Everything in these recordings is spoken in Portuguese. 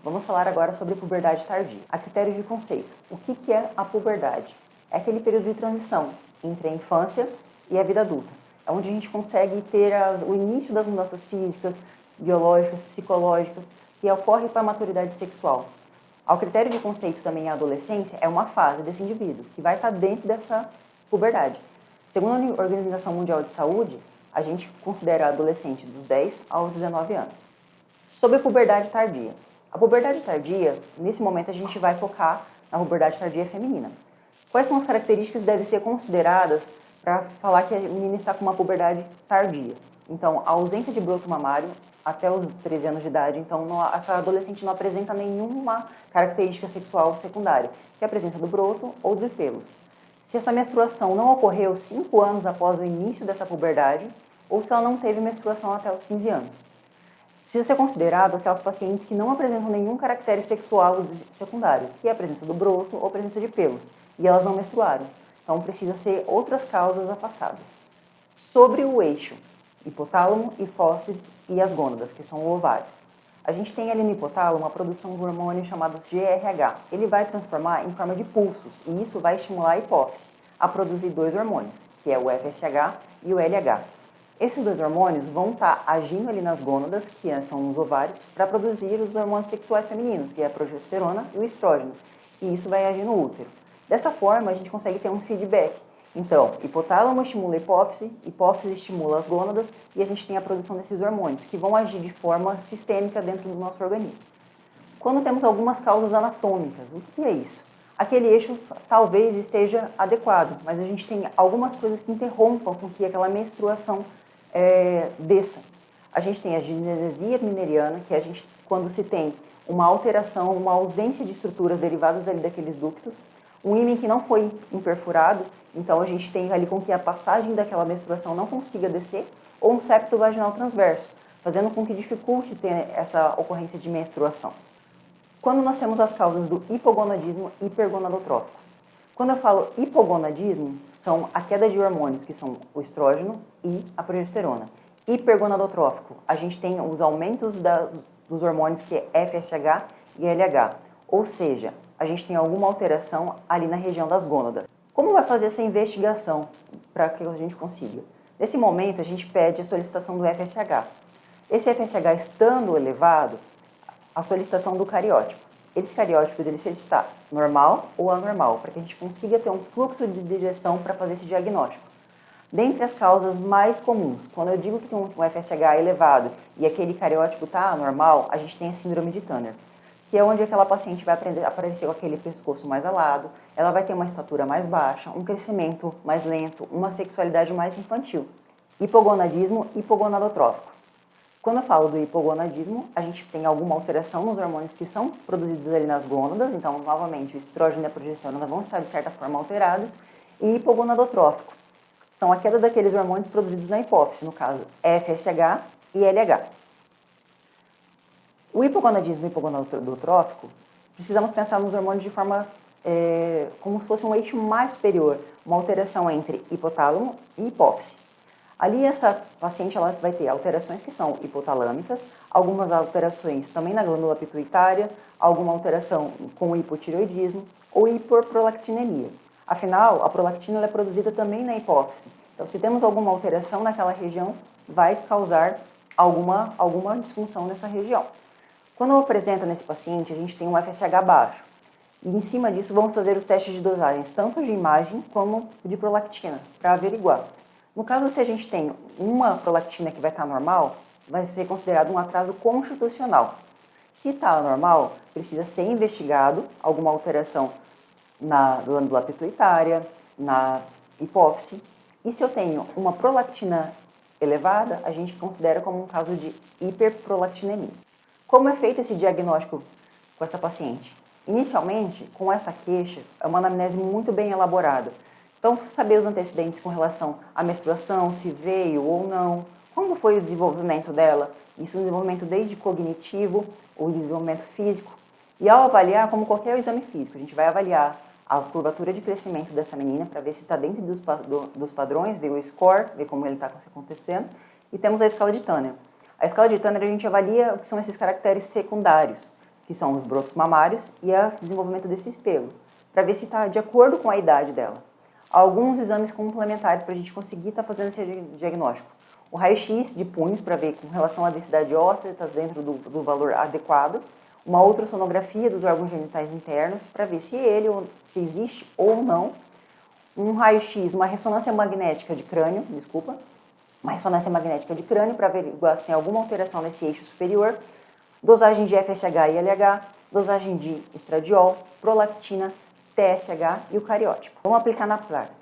Vamos falar agora sobre puberdade tardia. A critério de conceito. O que é a puberdade? É aquele período de transição entre a infância e a vida adulta, onde a gente consegue ter o início das mudanças físicas, biológicas, psicológicas, que ocorre para a maturidade sexual. Ao critério de conceito também a adolescência é uma fase desse indivíduo, que vai estar dentro dessa puberdade. Segundo a Organização Mundial de Saúde, a gente considera adolescente dos 10 aos 19 anos. Sobre a puberdade tardia. A puberdade tardia, nesse momento a gente vai focar na puberdade tardia feminina. Quais são as características que devem ser consideradas para falar que a menina está com uma puberdade tardia? Então, a ausência de broto mamário até os 13 anos de idade. Então, essa adolescente não apresenta nenhuma característica sexual secundária, que é a presença do broto ou de pelos. Se essa menstruação não ocorreu 5 anos após o início dessa puberdade, ou se ela não teve menstruação até os 15 anos. Precisa ser considerado aquelas pacientes que não apresentam nenhum caractere sexual secundário, que é a presença do broto ou a presença de pelos, e elas não menstruaram. Então, precisa ser outras causas afastadas. Sobre o eixo, hipotálamo, hipófise e as gônadas, que são o ovário. A gente tem ali no hipotálamo a produção de um hormônio chamado GRH. Ele vai transformar em forma de pulsos, e isso vai estimular a hipófise a produzir 2 hormônios, que é o FSH e o LH. Esses 2 hormônios vão estar agindo ali nas gônadas, que são os ovários, para produzir os hormônios sexuais femininos, que é a progesterona e o estrógeno. E isso vai agir no útero. Dessa forma, a gente consegue ter um feedback. Então, hipotálamo estimula a hipófise, hipófise estimula as gônadas e a gente tem a produção desses hormônios, que vão agir de forma sistêmica dentro do nosso organismo. Quando temos algumas causas anatômicas, o que é isso? Aquele eixo talvez esteja adequado, mas a gente tem algumas coisas que interrompam com que aquela menstruação desça. A gente tem a ginesia mineriana, que a gente, quando se tem uma alteração, uma ausência de estruturas derivadas ali daqueles ductos, um ímen que não foi imperfurado, então a gente tem ali com que a passagem daquela menstruação não consiga descer, ou um septo vaginal transverso, fazendo com que dificulte ter essa ocorrência de menstruação. Quando nós temos as causas do hipogonadismo e hipergonadotrófico. Quando eu falo hipogonadismo, são a queda de hormônios, que são o estrógeno e a progesterona. Hipergonadotrófico, a gente tem os aumentos dos hormônios, que é FSH e LH. Ou seja, a gente tem alguma alteração ali na região das gônadas. Como vai fazer essa investigação para que a gente consiga? Nesse momento, a gente pede a solicitação do FSH. Esse FSH estando elevado, a solicitação do cariótipo. Esse cariótipo dele se ele está normal ou anormal, para que a gente consiga ter um fluxo de direção para fazer esse diagnóstico. Dentre as causas mais comuns, quando eu digo que tem um FSH elevado e aquele cariótipo está anormal, a gente tem a síndrome de Turner, que é onde aquela paciente vai aparecer com aquele pescoço mais alado, ela vai ter uma estatura mais baixa, um crescimento mais lento, uma sexualidade mais infantil. Hipogonadismo hipogonadotrófico. Quando eu falo do hipogonadismo, a gente tem alguma alteração nos hormônios que são produzidos ali nas gônadas, então, novamente, o estrógeno e a progesterona vão estar, de certa forma, alterados, e hipogonadotrófico. São a queda daqueles hormônios produzidos na hipófise, no caso, FSH e LH. O hipogonadismo e hipogonadotrófico, precisamos pensar nos hormônios de forma como se fosse um eixo mais superior, uma alteração entre hipotálamo e hipófise. Ali essa paciente ela vai ter alterações que são hipotalâmicas, algumas alterações também na glândula pituitária, alguma alteração com hipotireoidismo ou hiperprolactinemia. Afinal, a prolactina é produzida também na hipófise. Então, se temos alguma alteração naquela região, vai causar alguma disfunção nessa região. Quando apresenta nesse paciente, a gente tem um FSH baixo. E em cima disso, vamos fazer os testes de dosagens, tanto de imagem como de prolactina, para averiguar. No caso, se a gente tem uma prolactina que vai estar normal, vai ser considerado um atraso constitucional. Se está normal, precisa ser investigado alguma alteração na glândula pituitária, na hipófise. E se eu tenho uma prolactina elevada, a gente considera como um caso de hiperprolactinemia. Como é feito esse diagnóstico com essa paciente? Inicialmente, com essa queixa, é uma anamnese muito bem elaborada. Então, saber os antecedentes com relação à menstruação, se veio ou não, como foi o desenvolvimento dela, isso é um desenvolvimento desde cognitivo, o desenvolvimento físico, e ao avaliar, como qualquer exame físico, a gente vai avaliar a curvatura de crescimento dessa menina para ver se está dentro dos padrões, ver o score, ver como ele está acontecendo, e temos a escala de Turner. A escala de Turner a gente avalia o que são esses caracteres secundários, que são os brotos mamários e o desenvolvimento desse pelo, para ver se está de acordo com a idade dela. Alguns exames complementares para a gente conseguir estar fazendo esse diagnóstico. O raio-x de punhos para ver com relação à densidade óssea, está dentro do valor adequado. Uma ultrassonografia dos órgãos genitais internos para ver se existe ou não. Um raio-x, uma ressonância magnética de crânio, uma ressonância magnética de crânio para averiguar se tem alguma alteração nesse eixo superior. Dosagem de FSH e LH, dosagem de estradiol, prolactina, TSH e o cariótipo. Vamos aplicar na prática.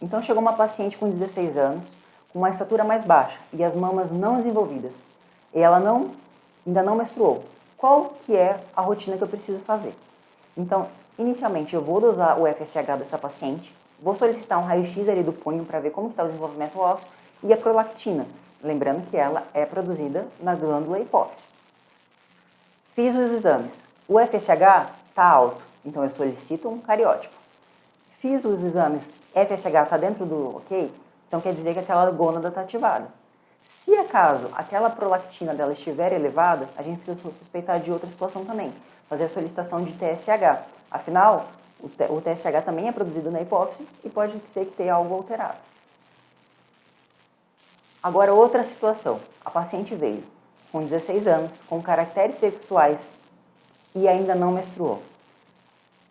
Então chegou uma paciente com 16 anos, com uma estatura mais baixa e as mamas não desenvolvidas. E ela ainda não menstruou. Qual que é a rotina que eu preciso fazer? Então, inicialmente eu vou dosar o FSH dessa paciente, vou solicitar um raio-x ali do punho para ver como está o desenvolvimento ósseo e a prolactina, lembrando que ela é produzida na glândula hipófise. Fiz os exames. O FSH está alto, então eu solicito um cariótipo. Fiz os exames, FSH está dentro do ok, então quer dizer que aquela gônada está ativada. Se acaso aquela prolactina dela estiver elevada, a gente precisa suspeitar de outra situação também, fazer a solicitação de TSH. Afinal, o TSH também é produzido na hipófise e pode ser que tenha algo alterado. Agora, outra situação. A paciente veio com 16 anos, com caracteres sexuais e ainda não menstruou.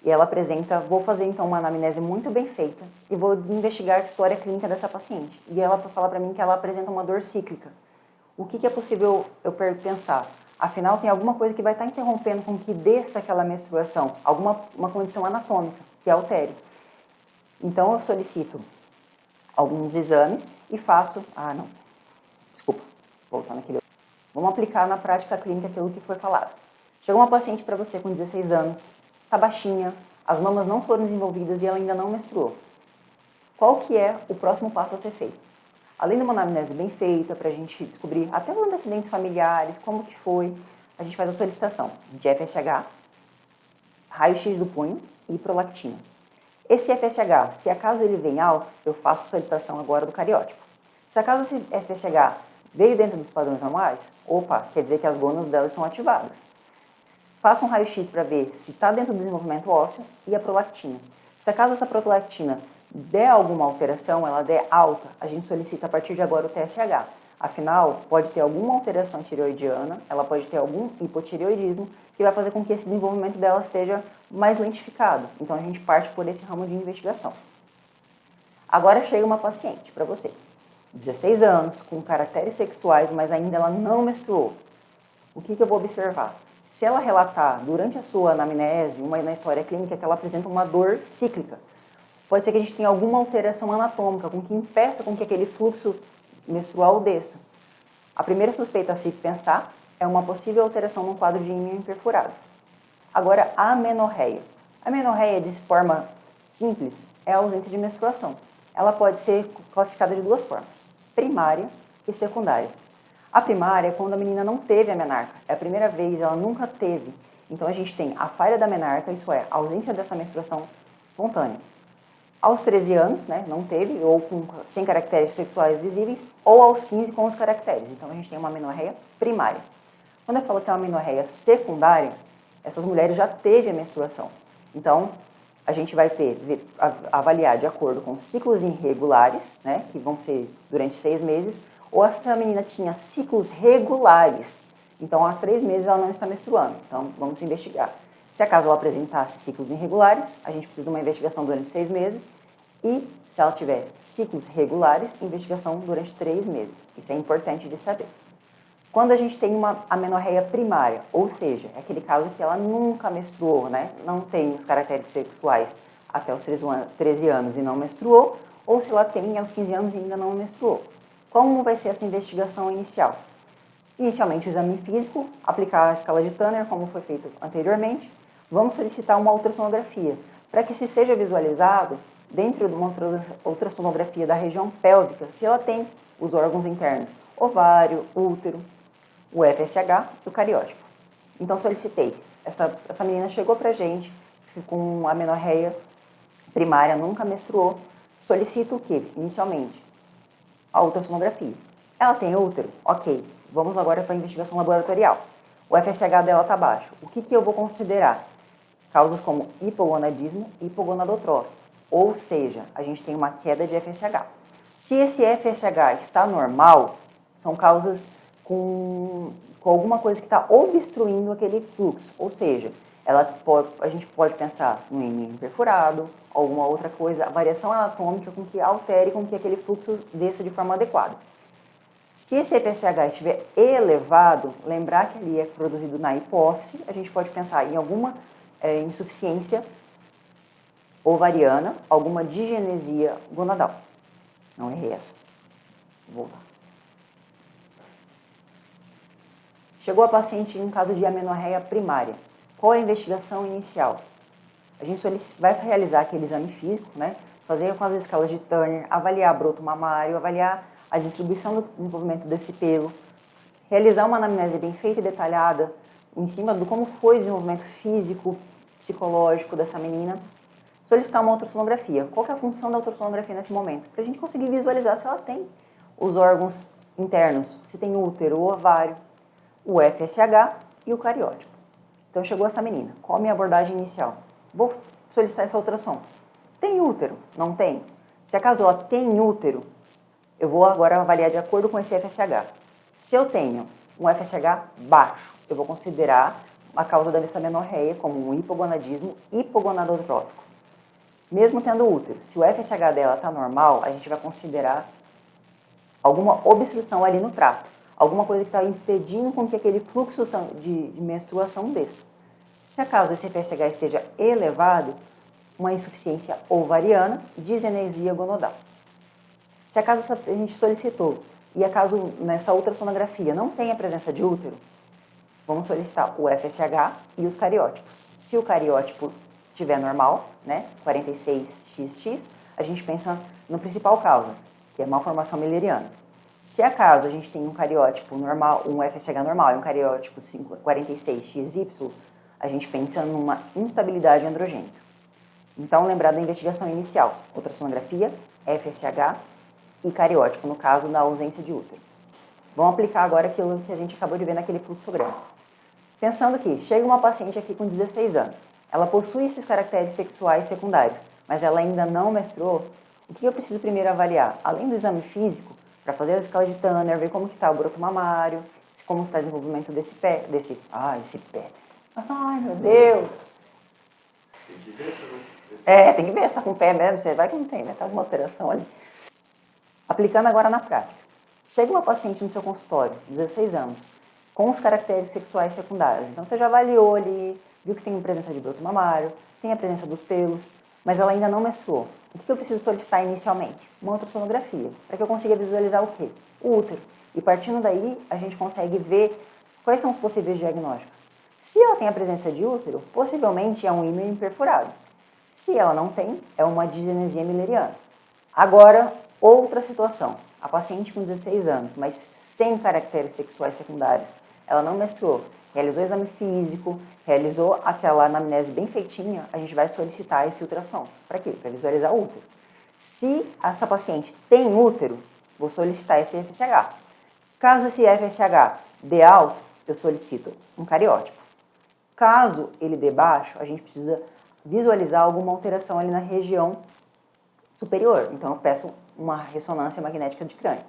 E ela apresenta, vou fazer então uma anamnese muito bem feita e vou investigar a história clínica dessa paciente. E ela fala para mim que ela apresenta uma dor cíclica. O que é possível eu pensar? Afinal, tem alguma coisa que vai estar interrompendo com que desça aquela menstruação, uma condição anatômica que altere. Então, eu solicito alguns exames e faço... voltando aqui. Vamos aplicar na prática clínica aquilo que foi falado. Chegou uma paciente para você com 16 anos, está baixinha, as mamas não foram desenvolvidas e ela ainda não menstruou. Qual que é o próximo passo a ser feito? Além de uma anamnese bem feita, para a gente descobrir até os antecedentes familiares, como que foi, a gente faz a solicitação de FSH, raio-x do punho e prolactina. Esse FSH, se acaso ele vem alto, eu faço a solicitação agora do cariótipo. Se acaso esse FSH veio dentro dos padrões normais, quer dizer que as gônadas delas são ativadas. Faça um raio-x para ver se está dentro do desenvolvimento ósseo e a prolactina. Se acaso essa prolactina der alguma alteração, ela der alta, a gente solicita a partir de agora o TSH. Afinal, pode ter alguma alteração tireoidiana, ela pode ter algum hipotireoidismo, que vai fazer com que esse desenvolvimento dela esteja mais lentificado. Então, a gente parte por esse ramo de investigação. Agora chega uma paciente para você, 16 anos, com caracteres sexuais, mas ainda ela não menstruou. O que eu vou observar? Se ela relatar durante a sua anamnese, na história clínica, que ela apresenta uma dor cíclica, pode ser que a gente tenha alguma alteração anatômica, com que impeça com que aquele fluxo menstrual desça. A primeira suspeita a se pensar é uma possível alteração no quadro de ímã imperfurado. Agora, a amenorreia. A amenorreia, de forma simples, é a ausência de menstruação. Ela pode ser classificada de duas formas, primária e secundária. A primária é quando a menina não teve a menarca, é a primeira vez, ela nunca teve. Então, a gente tem a falha da menarca, isso é, a ausência dessa menstruação espontânea. Aos 13 anos, não teve, ou sem caracteres sexuais visíveis, ou aos 15 com os caracteres. Então, a gente tem uma amenorreia primária. Quando eu falo que é uma amenorreia secundária, essas mulheres já teve a menstruação. Então, a gente vai avaliar de acordo com ciclos irregulares, que vão ser durante 6 meses, ou essa menina tinha ciclos regulares. Então, há 3 meses ela não está menstruando. Então, vamos investigar. Se acaso ela apresentasse ciclos irregulares, a gente precisa de uma investigação durante 6 meses. E, se ela tiver ciclos regulares, investigação durante 3 meses. Isso é importante de saber. Quando a gente tem uma amenorreia primária, ou seja, é aquele caso que ela nunca menstruou, não tem os caracteres sexuais até os 13 anos e não menstruou, ou se ela tem aos 15 anos e ainda não menstruou. Como vai ser essa investigação inicial? Inicialmente, o exame físico, aplicar a escala de Tanner, como foi feito anteriormente. Vamos solicitar uma ultrassonografia, para que se seja visualizado, dentro de uma ultrassonografia da região pélvica, se ela tem os órgãos internos, ovário, útero, o FSH e o cariótipo. Então, solicitei. Essa menina chegou para a gente com amenorreia primária, nunca menstruou. Solicito o quê? Inicialmente, a ultrassonografia. Ela tem útero? Ok. Vamos agora para a investigação laboratorial. O FSH dela está baixo. O que eu vou considerar? Causas como hipogonadismo e hipogonadotrófico. Ou seja, a gente tem uma queda de FSH. Se esse FSH está normal, são causas com alguma coisa que está obstruindo aquele fluxo. Ou seja, a gente pode pensar no rim perfurado, alguma outra coisa, a variação anatômica com que altere com que aquele fluxo desça de forma adequada. Se esse FSH estiver elevado, lembrar que ele é produzido na hipófise, a gente pode pensar em alguma insuficiência ovariana, alguma digenesia gonadal. Não errei essa. Vou voltar. Chegou a paciente em um caso de amenorreia primária. Qual é a investigação inicial? A gente vai realizar aquele exame físico, né? Fazer com as escalas de Turner, avaliar broto mamário, avaliar a distribuição do desenvolvimento desse pelo, realizar uma anamnese bem feita e detalhada em cima do como foi o desenvolvimento físico, psicológico dessa menina, solicitar uma ultrassonografia. Qual que é a função da ultrassonografia nesse momento? Para a gente conseguir visualizar se ela tem os órgãos internos, se tem útero, o ovário, o FSH e o cariótipo. Então chegou essa menina, qual a minha abordagem inicial? Vou solicitar essa ultrassom. Tem útero? Não tem? Se acaso ela tem útero, eu vou agora avaliar de acordo com esse FSH. Se eu tenho um FSH baixo, eu vou considerar a causa dessa amenorreia como um hipogonadismo hipogonadotrófico. Mesmo tendo útero, se o FSH dela está normal, a gente vai considerar alguma obstrução ali no trato, alguma coisa que está impedindo com que aquele fluxo de menstruação desça. Se acaso esse FSH esteja elevado, uma insuficiência ovariana, disenesia gonodal. Se acaso a gente solicitou e acaso nessa ultrassonografia não tem a presença de útero, vamos solicitar o FSH e os cariótipos. Se o cariótipo estiver normal, né, 46XX, a gente pensa no principal causa, que é malformação mülleriana. Se acaso a gente tem um cariótipo normal, um FSH normal e um cariótipo 46XY, a gente pensa numa instabilidade androgênica. Então, lembrar da investigação inicial, ultrassonografia, FSH e cariótipo, no caso da ausência de útero. Vamos aplicar agora aquilo que a gente acabou de ver naquele fluxograma. Pensando que chega uma paciente aqui com 16 anos, ela possui esses caracteres sexuais secundários, mas ela ainda não menstruou, o que eu preciso primeiro avaliar? Além do exame físico, para fazer a escala de Turner, ver como que está o broto mamário, como está o desenvolvimento desse pé, esse pé. Ai, meu Deus! Tem que ver se está com o pé mesmo, você vai que não tem, né? Está alguma alteração ali. Aplicando agora na prática. Chega uma paciente no seu consultório, 16 anos, com os caracteres sexuais secundários. Então, você já avaliou ali, viu que tem a presença de broto mamário, tem a presença dos pelos, mas ela ainda não menstruou. O que eu preciso solicitar inicialmente? Uma ultrassonografia, para que eu consiga visualizar o quê? O útero. E partindo daí, a gente consegue ver quais são os possíveis diagnósticos. Se ela tem a presença de útero, possivelmente é um ímã perfurado. Se ela não tem, é uma digenesia mülleriana. Agora, outra situação. A paciente com 16 anos, mas sem caracteres sexuais secundários, ela não menstruou, realizou exame físico, realizou aquela anamnese bem feitinha, a gente vai solicitar esse ultrassom. Para quê? Para visualizar o útero. Se essa paciente tem útero, vou solicitar esse FSH. Caso esse FSH dê alto, eu solicito um cariótipo. Caso ele dê baixo, a gente precisa visualizar alguma alteração ali na região superior. Então, eu peço uma ressonância magnética de crânio.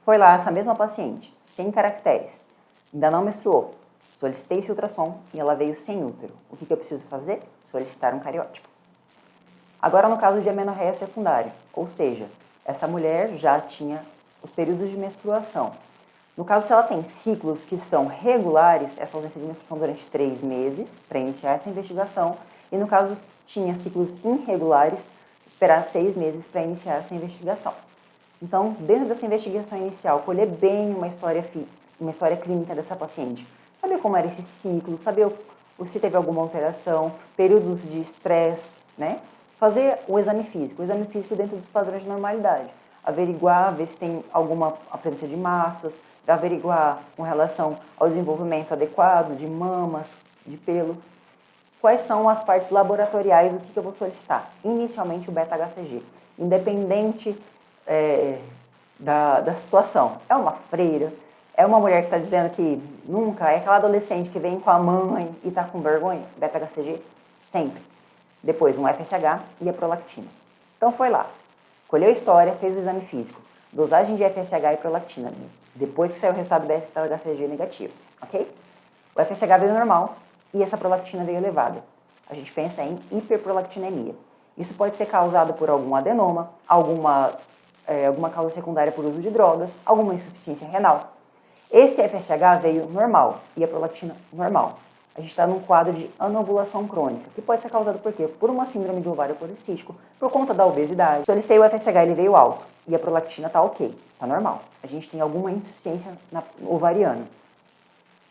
Foi lá essa mesma paciente, sem caracteres, ainda não menstruou. Solicitei esse ultrassom e ela veio sem útero. O que eu preciso fazer? Solicitar um cariótipo. Agora, no caso de amenorreia secundária, ou seja, essa mulher já tinha os períodos de menstruação. No caso, se ela tem ciclos que são regulares, essa ausência de menstruação durante 3 meses, para iniciar essa investigação, e no caso, tinha ciclos irregulares, esperar 6 meses para iniciar essa investigação. Então, dentro dessa investigação inicial, colher bem uma história clínica dessa paciente. Saber como era esse ciclo, saber se teve alguma alteração, períodos de estresse, né? Fazer o exame físico dentro dos padrões de normalidade. Averiguar, ver se tem alguma presença de massas, averiguar com relação ao desenvolvimento adequado de mamas, de pelo. Quais são as partes laboratoriais, o que eu vou solicitar? Inicialmente o beta-HCG, independente da situação. É uma freira, É uma mulher que está dizendo que nunca, é aquela adolescente que vem com a mãe e está com vergonha, beta-HCG, sempre. Depois um FSH e a prolactina. Então foi lá, colheu a história, fez o exame físico, dosagem de FSH e prolactina, depois que saiu o resultado beta-HCG negativo, ok? O FSH veio normal e essa prolactina veio elevada. A gente pensa em hiperprolactinemia. Isso pode ser causado por algum adenoma, alguma causa secundária por uso de drogas, alguma insuficiência renal. Esse FSH veio normal e a prolactina normal. A gente está num quadro de anovulação crônica, que pode ser causado por quê? Por uma síndrome de ovário policístico, por conta da obesidade. Solicitei o FSH, ele veio alto e a prolactina está ok, está normal. A gente tem alguma insuficiência ovariana.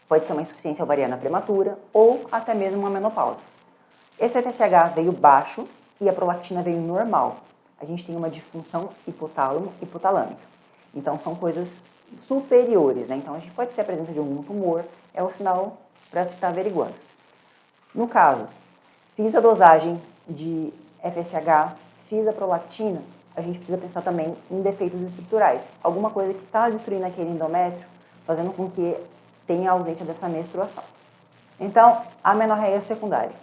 Pode ser uma insuficiência ovariana prematura ou até mesmo uma menopausa. Esse FSH veio baixo e a prolactina veio normal. A gente tem uma disfunção hipotalâmica. Então são coisas superiores, né? Então a gente pode ser a presença de algum tumor, é o sinal para se estar averiguando. No caso, fiz a dosagem de FSH, fiz a prolactina, a gente precisa pensar também em defeitos estruturais. Alguma coisa que está destruindo aquele endométrio, fazendo com que tenha a ausência dessa menstruação. Então, a amenorreia secundária.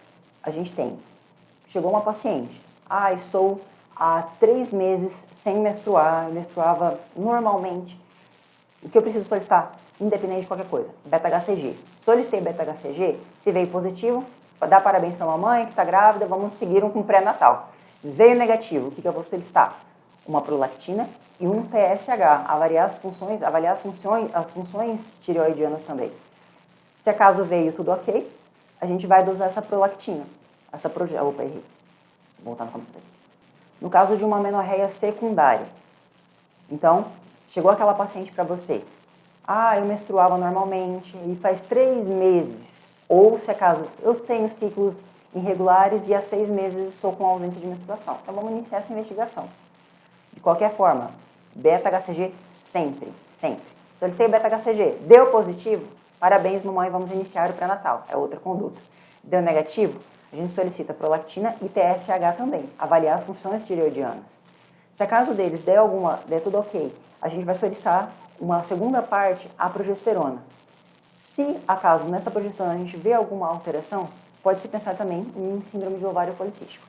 A gente tem, chegou uma paciente, estou há 3 meses sem menstruar, menstruava normalmente. O que eu preciso solicitar? Independente de qualquer coisa, beta-HCG. Solicitei beta-HCG, se veio positivo, dá parabéns para a mamãe que está grávida, vamos seguir com pré-natal. Veio negativo, o que eu vou solicitar? Uma prolactina e um TSH, avaliar as funções tireoidianas também. Se acaso veio tudo ok, a gente vai dosar essa prolactina. Errei. Vou voltar no começo daqui. No caso de uma amenorreia secundária. Então, chegou aquela paciente para você. Eu menstruava normalmente e faz 3 meses. Ou, se acaso, eu tenho ciclos irregulares e há 6 meses estou com ausência de menstruação. Então, vamos iniciar essa investigação. De qualquer forma, beta-HCG sempre, sempre. Solicitei beta-HCG, deu positivo? Parabéns, mamãe, vamos iniciar o pré-natal. É outra conduta. Deu negativo? A gente solicita prolactina e TSH também, avaliar as funções tireoidianas. Se acaso deles der tudo ok, a gente vai solicitar uma segunda parte, a progesterona. Se acaso nessa progesterona a gente vê alguma alteração, pode-se pensar também em síndrome de ovário policístico.